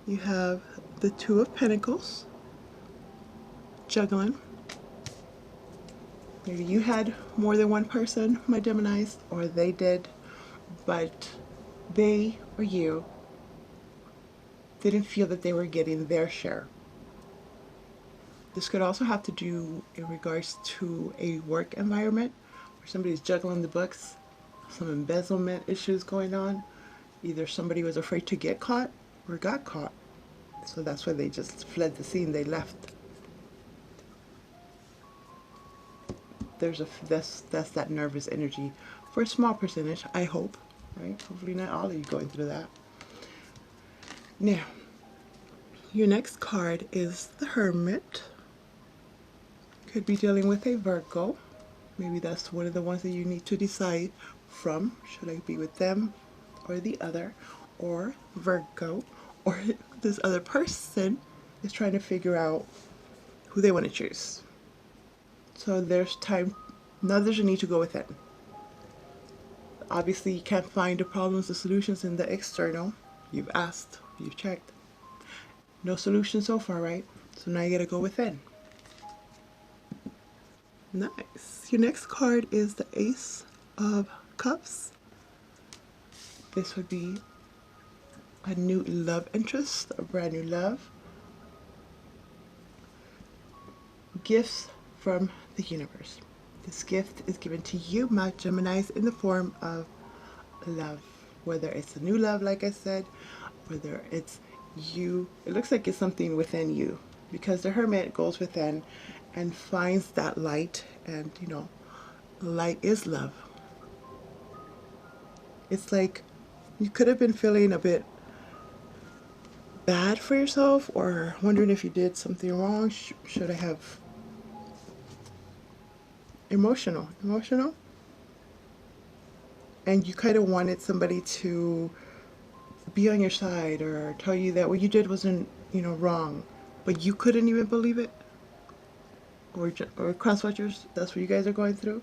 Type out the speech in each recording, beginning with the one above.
You have the Two of Pentacles, juggling. Maybe you had more than one person, my Geminis, or they did, but they or you didn't feel that they were getting their share. This could also have to do in regards to a work environment where somebody's juggling the books, some embezzlement issues going on. Either somebody was afraid to get caught or got caught. So that's why they just fled the scene, they left. That's that nervous energy for a small percentage, I hope, right? Hopefully not all of you going through that. Now, your next card is the Hermit. Could be dealing with a Virgo. Maybe that's one of the ones that you need to decide from. Should I be with them or the other, or Virgo, or this other person is trying to figure out who they want to choose. So there's time. Now there's a need to go within. Obviously, you can't find the problems, the solutions in the external. You've asked, you've checked. No solution so far, right? So now you gotta go within. Nice. Your next card is the Ace of Cups. This would be a new love interest, a brand new love. Gifts from the universe. This gift is given to you, my Geminis, in the form of love. Whether it's a new love, like I said, whether it's you, it looks like it's something within you, because the Hermit goes within and finds that light, and you know, light is love. It's like you could have been feeling a bit bad for yourself or wondering if you did something wrong. Should I have emotional, and you kind of wanted somebody to be on your side or tell you that what you did wasn't, you know, wrong, but you couldn't even believe it, or crosswatchers, that's what you guys are going through.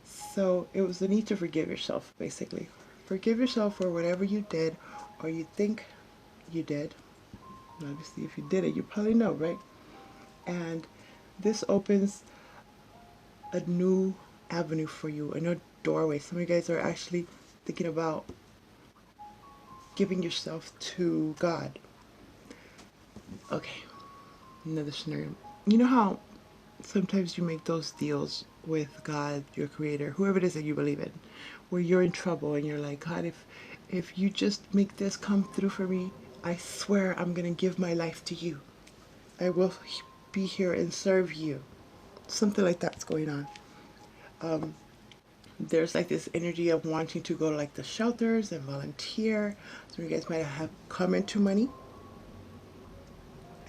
So it was the need to forgive yourself, basically. Forgive yourself for whatever you did or you think you did. And obviously, if you did it, you probably know, right? And this opens a new avenue for you, a new doorway. Some of you guys are actually thinking about giving yourself to God. Okay, another scenario. You know how sometimes you make those deals with God, your creator, whoever it is that you believe in, where you're in trouble and you're like, God, if you just make this come through for me, I swear I'm gonna give my life to you. I will be here and serve you. Something like that's going on. There's like this energy of wanting to go to like the shelters and volunteer. So you guys might have come into money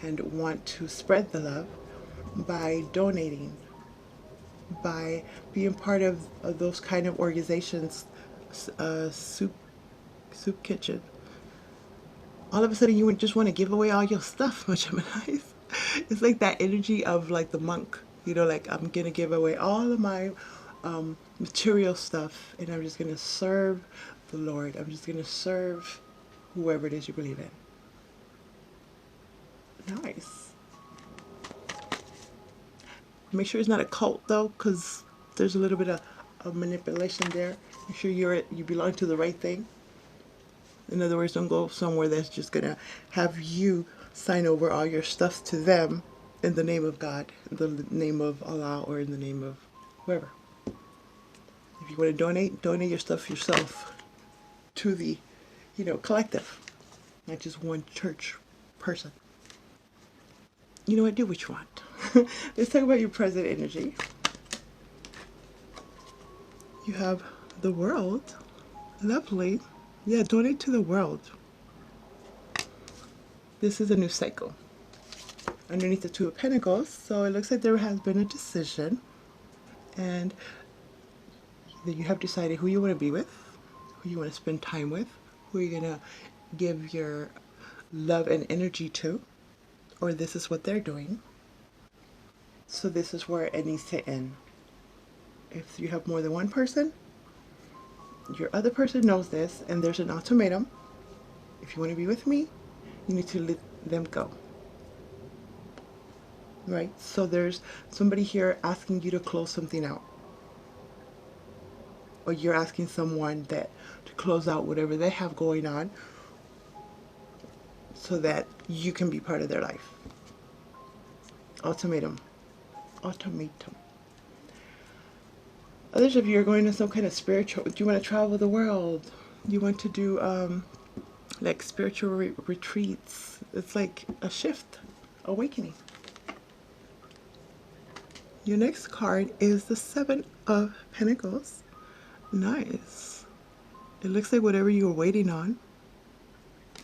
and want to spread the love by donating, by being part of those kind of organizations, soup kitchen. All of a sudden you would just want to give away all your stuff, my Geminis. It's like that energy of like the monk, you know, like I'm gonna give away all of my material stuff and I'm just gonna serve the Lord. I'm just gonna serve whoever it is you believe in. Nice. Make sure it's not a cult though, because there's a little bit of manipulation there. Make sure you belong to the right thing. In other words, don't go somewhere that's just gonna have you sign over all your stuff to them in the name of God, in the name of Allah, or in the name of whoever. If you want to donate your stuff yourself to the, you know, collective, not just one church person. You know what? Do what you want. Let's talk about your present energy. You have the World. Lovely. Yeah, donate to the world. This is a new cycle. Underneath the Two of Pentacles, so it looks like there has been a decision, and that you have decided who you want to be with, who you want to spend time with, who you're going to give your love and energy to, or this is what they're doing. So this is where it needs to end. If you have more than one person, your other person knows this, and there's an ultimatum. If you want to be with me, You need to let them go. Right? So there's somebody here asking you to close something out. Or you're asking someone that to close out whatever they have going on so that you can be part of their life. Ultimatum. Ultimatum. Others of you are going to some kind of spiritual. Do you want to travel the world? You want to do like spiritual retreats. It's like a shift, awakening. Your next card is the Seven of Pentacles. Nice. It looks like whatever you were waiting on,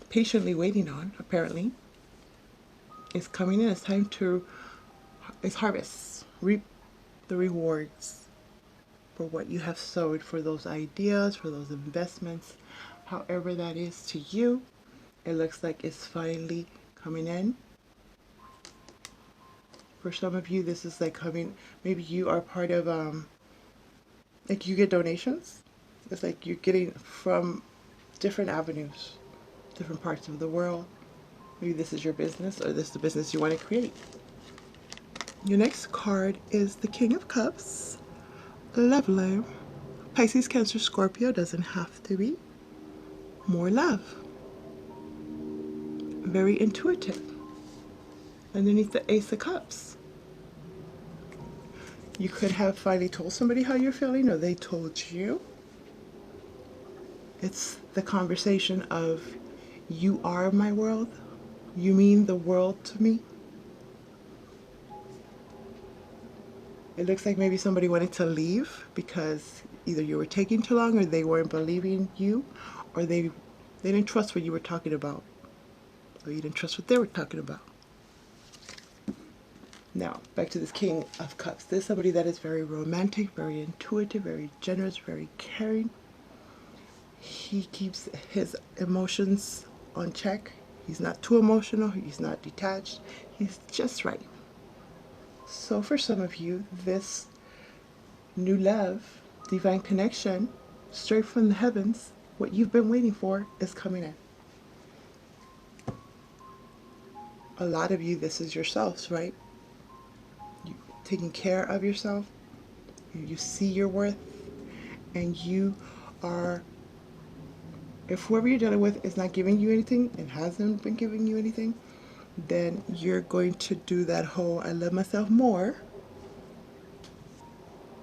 patiently waiting on, apparently, is coming in. It's time to, it's harvest, reap the rewards for what you have sowed, for those ideas, for those investments, however that is to you. It looks like it's finally coming in. For some of you, this is like coming, maybe you are part of, like you get donations. It's like you're getting from different avenues, different parts of the world. Maybe this is your business, or this is the business you want to create. Your next card is the King of Cups. Lovely. Pisces, Cancer, Scorpio, doesn't have to be. More love. Very intuitive. Underneath the Ace of Cups. You could have finally told somebody how you're feeling, or they told you. It's the conversation of, you are my world. You mean the world to me. It looks like maybe somebody wanted to leave because either you were taking too long, or they weren't believing you, or they didn't trust what you were talking about, or you didn't trust what they were talking about. Now, back to this King of Cups. This is somebody that is very romantic, very intuitive, very generous, very caring. He keeps his emotions on check. He's not too emotional. He's not detached. He's just right. So for some of you, this new love, divine connection, straight from the heavens, what you've been waiting for is coming in. A lot of you, this is yourselves, right? You taking care of yourself. You see your worth, and you are, if whoever you're dealing with is not giving you anything and hasn't been giving you anything, then you're going to do that whole I love myself more,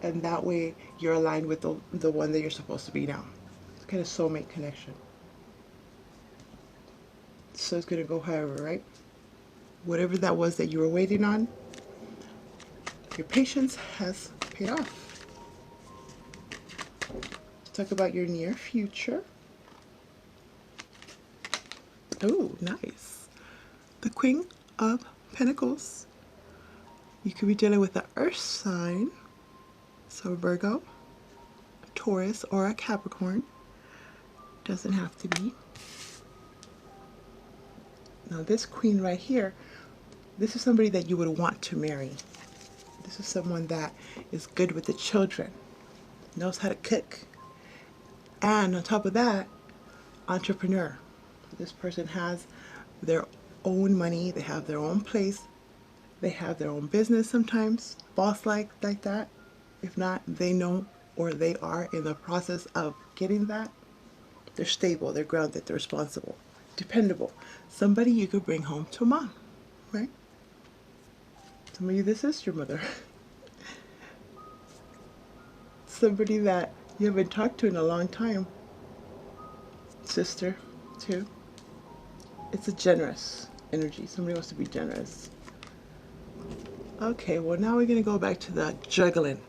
and that way you're aligned with the one that you're supposed to be now. It's kind of soulmate connection. So it's going to go however, right? Whatever that was that you were waiting on, your patience has paid off. Let's talk about your near future. Oh, nice. The Queen of Pentacles. You could be dealing with an earth sign, so Virgo, a Taurus, or a Capricorn. Doesn't have to be. Now this queen right here, this is somebody that you would want to marry. This is someone that is good with the children, knows how to cook, and on top of that, entrepreneur. This person has their own money, they have their own place, they have their own business sometimes, boss-like like that. If not, they know, or they are in the process of getting that. They're stable, they're grounded, they're responsible, dependable. Somebody you could bring home to mom, right? Some of you, this is your mother. Somebody that you haven't talked to in a long time. Sister, too. It's a generous energy. Somebody wants to be generous. Okay, well now we're going to go back to the juggling.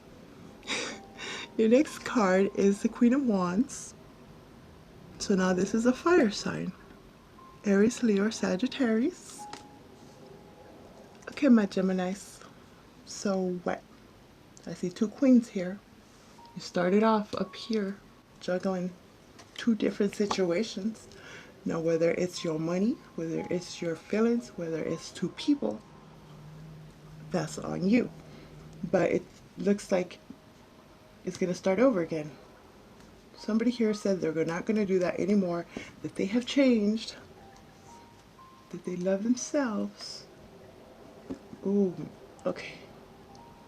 Your next card is the Queen of Wands. So now this is a fire sign. Aries, Leo, or Sagittarius. Okay, my Geminis. So what? I see two queens here. You started off up here juggling two different situations. Now whether it's your money, whether it's your feelings, whether it's two people, that's on you. But it looks like it's going to start over again. Somebody here said they're not going to do that anymore, that they have changed. that they love themselves. Ooh, okay.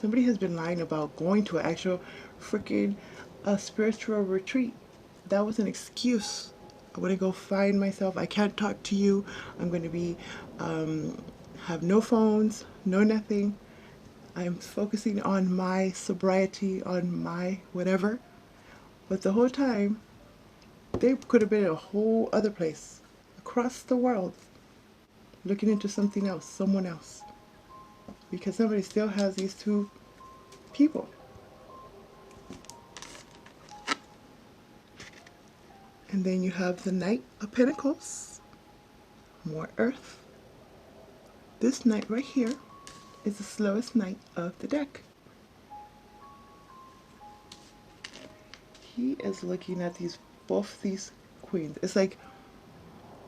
Somebody has been lying about going to an actual freaking spiritual retreat. That was an excuse. I want to go find myself. I can't talk to you. I'm going to be, have no phones, no nothing. I'm focusing on my sobriety, on my whatever. But the whole time, they could have been in a whole other place, across the world, looking into something else, someone else. Because somebody still has these two people. And then you have the Knight of Pentacles, more earth. This knight right here is the slowest knight of the deck. He is looking at both these queens. It's like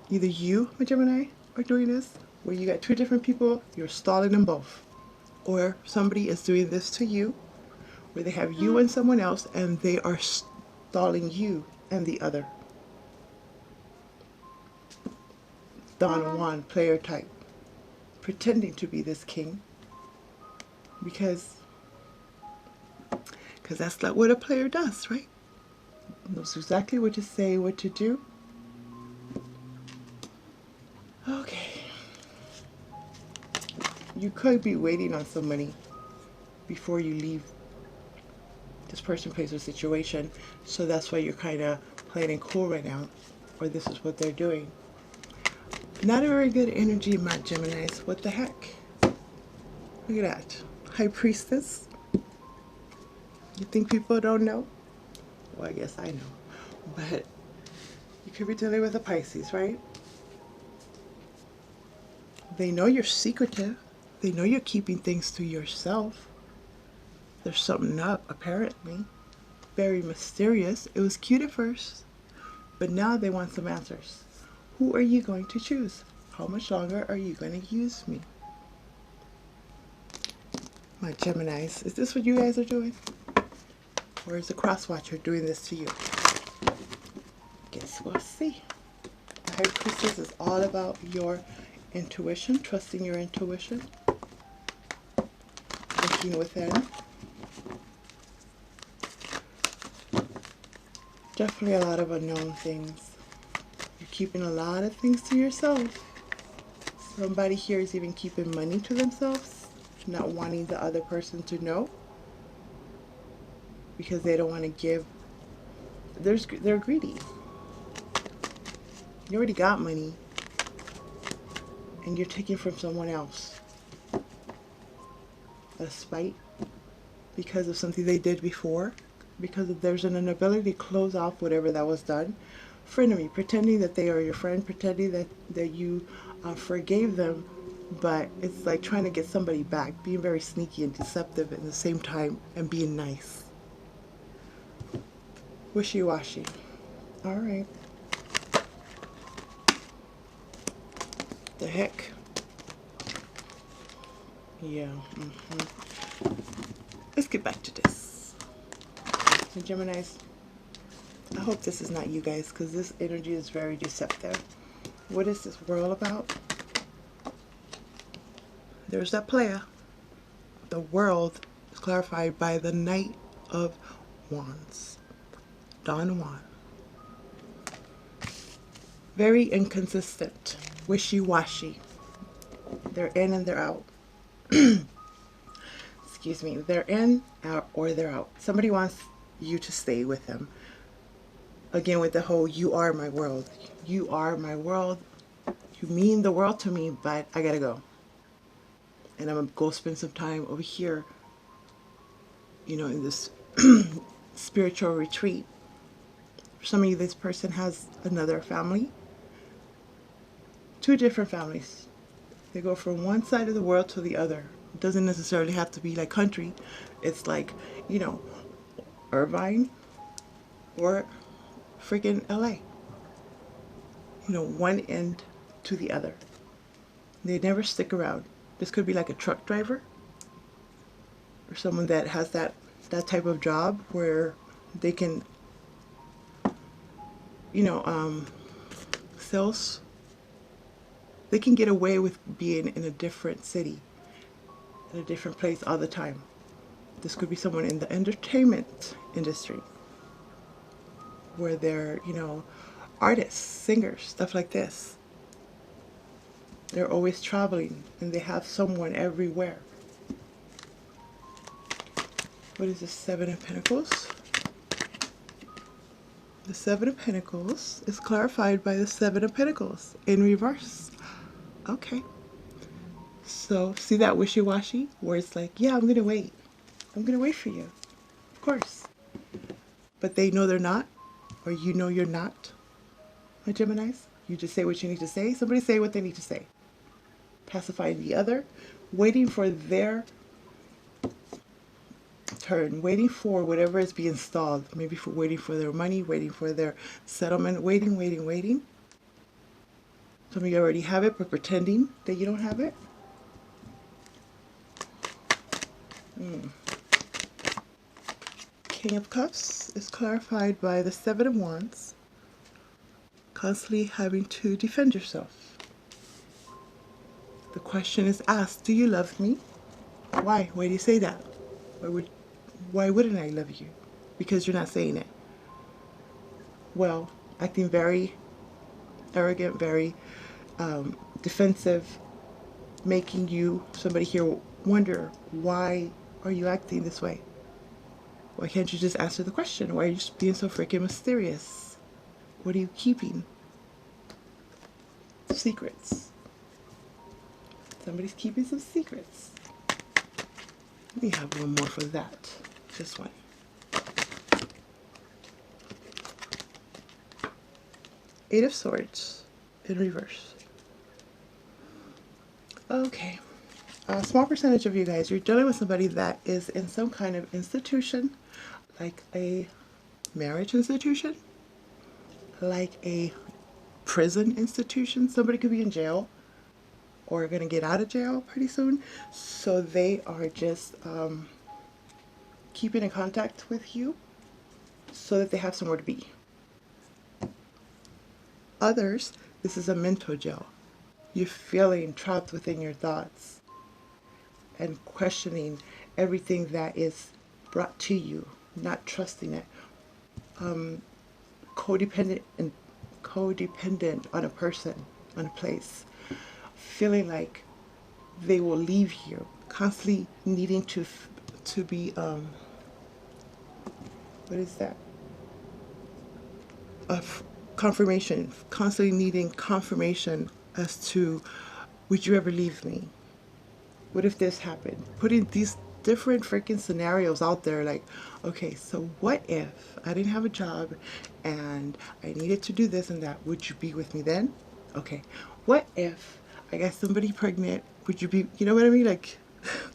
either you, my Gemini, are doing this, where you got two different people, you're stalling them both. Or somebody is doing this to you, where they have you and someone else, and they are stalling you and the other. Don Juan, player type, pretending to be this king, because that's not what a player does, right? Knows exactly what to say, what to do. Okay. You could be waiting on somebody before you leave this person, place, or situation, so that's why you're kind of playing it cool right now, or this is what they're doing. Not a very good energy, my Geminis. What the heck? Look at that. High Priestess. You think people don't know? Well, I guess I know. But you could be dealing with a Pisces, right? They know you're secretive. They know you're keeping things to yourself. There's something up, apparently. Very mysterious. It was cute at first, but now they want some answers. Who are you going to choose? How much longer are you going to use me? My Geminis, is this what you guys are doing? Or is the cross watcher doing this to you? Guess we'll see. The High Priestess is all about your intuition, trusting your intuition, looking within. Definitely a lot of unknown things. You're keeping a lot of things to yourself. Somebody here is even keeping money to themselves, not wanting the other person to know, because they don't want to give. They're greedy. You already got money, and you're taking from someone else. A spite because of something they did before, because there's an inability to close off whatever that was done. Frenemy, pretending that they are your friend, pretending that you forgave them, but it's like trying to get somebody back, being very sneaky and deceptive at the same time, and being nice. Wishy-washy. All right. The heck? Yeah. Let's get back to this. So Geminis, I hope this is not you guys, because this energy is very deceptive. What is this world about? There's that player. The world is clarified by the Knight of Wands. Don Juan. Very inconsistent. Wishy-washy. They're in and they're out. Excuse me. They're in, out, or they're out. Somebody wants you to stay with them. Again, with the whole, you are my world. You are my world. You mean the world to me, but I gotta go. And I'm gonna go spend some time over here, you know, in this spiritual retreat. For some of you, this person has another family. Two different families. They go from one side of the world to the other. It doesn't necessarily have to be like country. It's like, you know, Irvine or freaking LA. You know, one end to the other. They never stick around. This could be like a truck driver or someone that has that type of job where they can, you know, sales They can get away with being in a different city, in a different place all the time. This could be someone in the entertainment industry where they're, artists, singers, stuff like this. They're always traveling and they have someone everywhere. What is the Seven of Pentacles? The Seven of Pentacles is clarified by the Seven of Pentacles in reverse. Okay. So, see that wishy-washy? Where it's like, yeah, I'm going to wait. I'm going to wait for you. Of course. But they know they're not, or you know you're not, my Geminis. You just say what you need to say. Somebody say what they need to say. Pacifying the other, waiting for their turn, waiting for whatever is being stalled. Maybe for waiting for their money, waiting for their settlement, waiting. Some of you already have it, but pretending that you don't have it. King of Cups is clarified by the Seven of Wands. Constantly having to defend yourself. The question is asked, do you love me? Why? Why do you say that? Why wouldn't I love you? Because you're not saying it. Well, acting very arrogant, very defensive, making you, somebody here, wonder, why are you acting this way? Why can't you just answer the question? Why are you just being so freaking mysterious? What are you keeping? Secrets. Somebody's keeping some secrets. Let me have one more for that. Just one. Eight of Swords in reverse. Okay. A small percentage of you guys, you're dealing with somebody that is in some kind of institution, like a marriage institution, like a prison institution. Somebody could be in jail or going to get out of jail pretty soon. So they are just keeping in contact with you so that they have somewhere to be. Others, this is a mental jail. You're feeling trapped within your thoughts and questioning everything that is brought to you, not trusting it. Codependent on a person, on a place. Feeling like they will leave you, constantly needing to be what is that? Of confirmation, constantly needing confirmation as to, would you ever leave me? What if this happened? Putting these different freaking scenarios out there, like, okay, so what if I didn't have a job and I needed to do this and that? Would you be with me then? Okay, what if I got somebody pregnant? Would you be, you know what I mean? Like,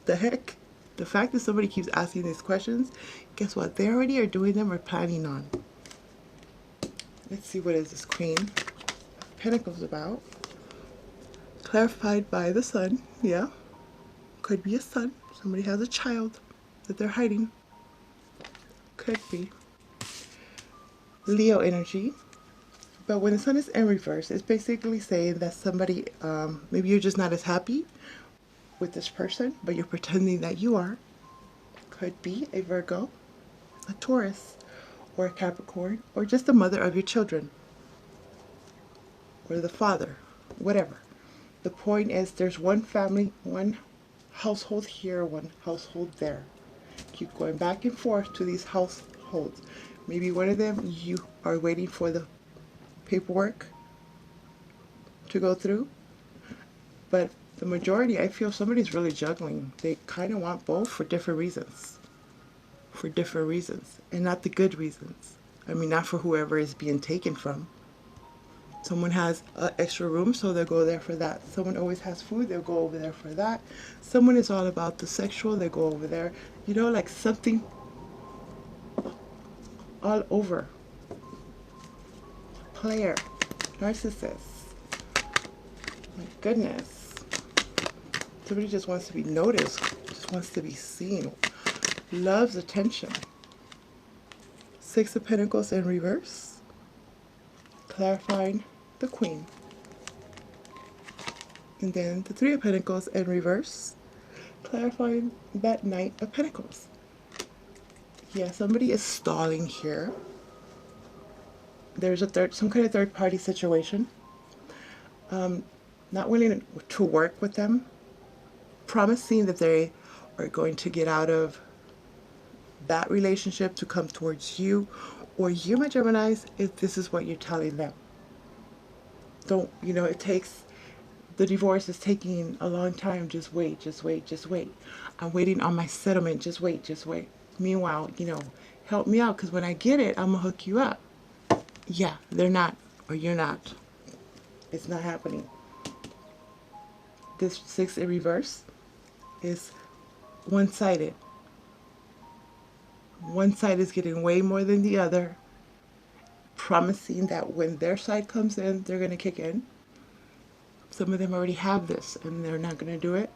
the heck? The fact that somebody keeps asking these questions, guess what? They already are doing them or planning on. Let's see, what is this Queen of Pentacles about? Clarified by the Sun, yeah. Could be a son. Somebody has a child that they're hiding. Could be. Leo energy. But when the Sun is in reverse, it's basically saying that somebody, maybe you're just not as happy with this person, but you're pretending that you are. Could be a Virgo, a Taurus, or a Capricorn, or just the mother of your children, or the father, whatever. The point is, there's one family, one household here, one household there. Keep going back and forth to these households. Maybe one of them, you are waiting for the paperwork to go through, but the majority, I feel somebody's really juggling. They kind of want both for different reasons. For different reasons, and not the good reasons. I mean, not for whoever is being taken from. Someone has an extra room, so they'll go there for that. Someone always has food, they'll go over there for that. Someone is all about the sexual, they go over there. You know, like something all over. Player, narcissist. My goodness. Somebody just wants to be noticed, just wants to be seen. Loves attention. Six of Pentacles in reverse. Clarifying the Queen. And then the Three of Pentacles in reverse, clarifying that Knight of Pentacles. Yeah, somebody is stalling here. There's some kind of third party situation. Not willing to work with them, promising that they are going to get out of that relationship to come towards you, or you, my Geminis, if this is what you're telling them. Don't, it takes, the divorce is taking a long time. Just wait, just wait, just wait. I'm waiting on my settlement. Just wait, just wait. Meanwhile, help me out, because when I get it, I'm going to hook you up. Yeah, they're not, or you're not. It's not happening. This 6 in reverse is one-sided. One side is getting way more than the other, promising that when their side comes in, they're going to kick in. Some of them already have this and they're not going to do it.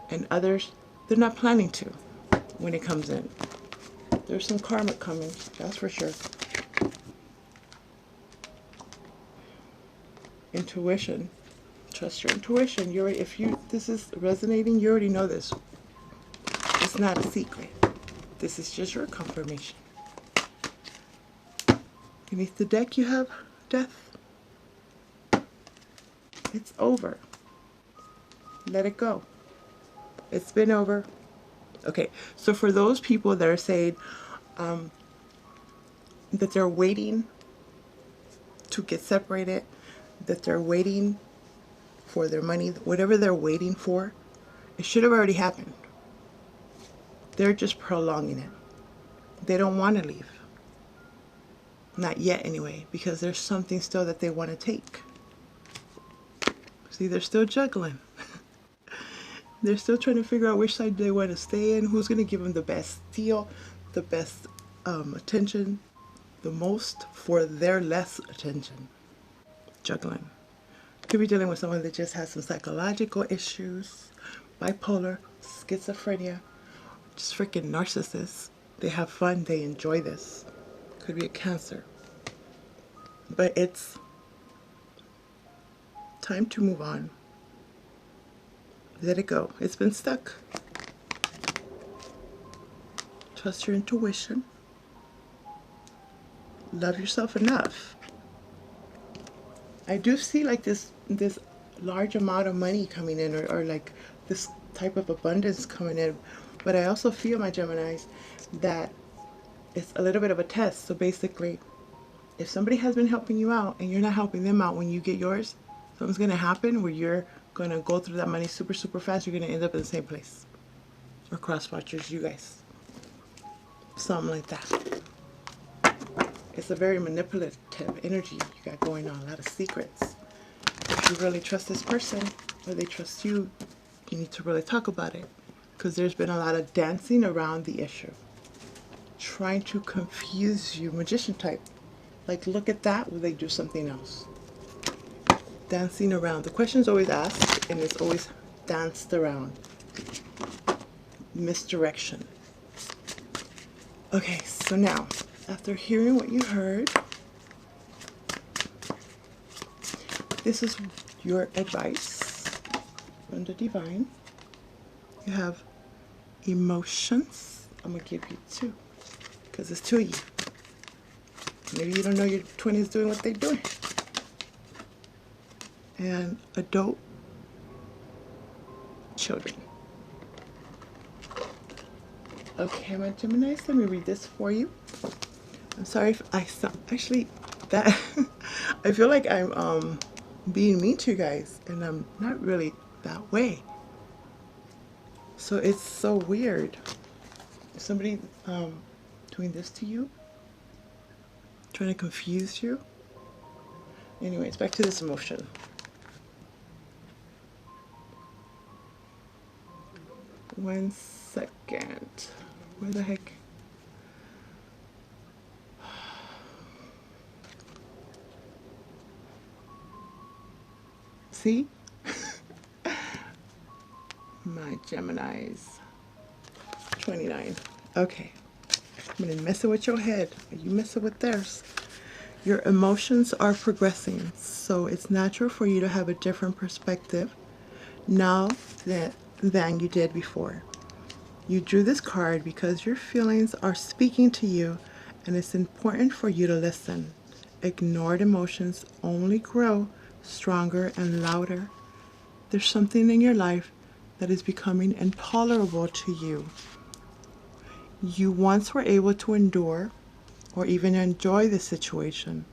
And others, they're not planning to when it comes in. There's some karma coming, that's for sure. Intuition. Trust your intuition. If this is resonating, you already know this. It's not a secret. This is just your confirmation. Beneath the deck you have Death. It's over. Let it go. It's been over. Okay, so for those people that are saying that they're waiting to get separated, that they're waiting for their money, whatever they're waiting for, it should have already happened. They're just prolonging it. They don't want to leave. Not yet anyway, because there's something still that they want to take. See, they're still juggling. They're still trying to figure out which side they want to stay in, who's going to give them the best deal, the best attention, the most for their less attention. Juggling. Could be dealing with someone that just has some psychological issues, bipolar, schizophrenia, just freaking narcissists. They have fun, they enjoy this. Could be a Cancer. But it's time to move on. Let it go. It's been stuck. Trust your intuition. Love yourself enough. I do see like this large amount of money coming in, or like this type of abundance coming in. But I also feel, my Geminis, that it's a little bit of a test. So basically, if somebody has been helping you out and you're not helping them out when you get yours, something's going to happen where you're going to go through that money super, super fast. You're going to end up in the same place. Or cross watchers, you guys. Something like that. It's a very manipulative energy you got going on. A lot of secrets. If you really trust this person, or they trust you, you need to really talk about it. Because there's been a lot of dancing around the issue. Trying to confuse you, magician type. Like, look at that, will they do something else? Dancing around. The question is always asked, and it's always danced around. Misdirection. Okay, so now, after hearing what you heard, this is your advice from the divine. You have emotions. I'm going to give you 2, because it's 2 of you. Maybe you don't know your twin is doing what they're doing. And adult children. Okay, my Geminis, let me read this for you. I'm sorry if I sound, actually, that, I feel like I'm being mean to you guys, and I'm not really that way. So it's so weird. Somebody doing this to you, trying to confuse you. Anyways, back to this emotion. One second. Where the heck? See? My Geminis. 29. Okay. I'm gonna mess with your head. Are you messing with theirs? Your emotions are progressing, so it's natural for you to have a different perspective now than you did before. You drew this card because your feelings are speaking to you and it's important for you to listen. Ignored emotions only grow stronger and louder. There's something in your life that is becoming intolerable to you. You once were able to endure or even enjoy the situation,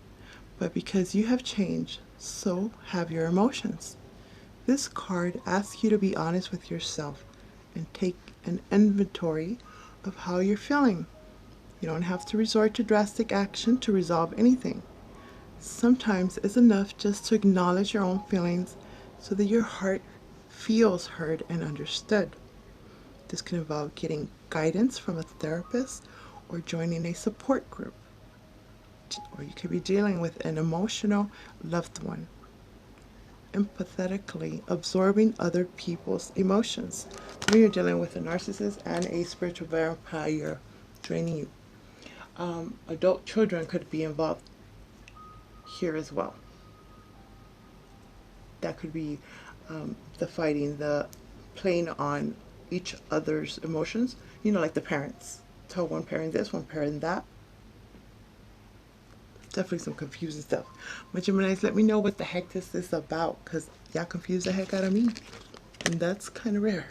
but because you have changed, so have your emotions. This card asks you to be honest with yourself and take an inventory of how you're feeling. You don't have to resort to drastic action to resolve anything. Sometimes it's enough just to acknowledge your own feelings so that your heart feels heard and understood. This can involve getting guidance from a therapist or joining a support group. Or you could be dealing with an emotional loved one. Empathetically absorbing other people's emotions. When you're dealing with a narcissist and a spiritual vampire draining you. Adult children could be involved here as well. That could be the fighting, the playing on each other's emotions. You know, like the parents. Tell one parent this, one parent that. Definitely some confusing stuff. My Geminis, let me know what the heck this is about, because y'all confuse the heck out of me. And that's kind of rare.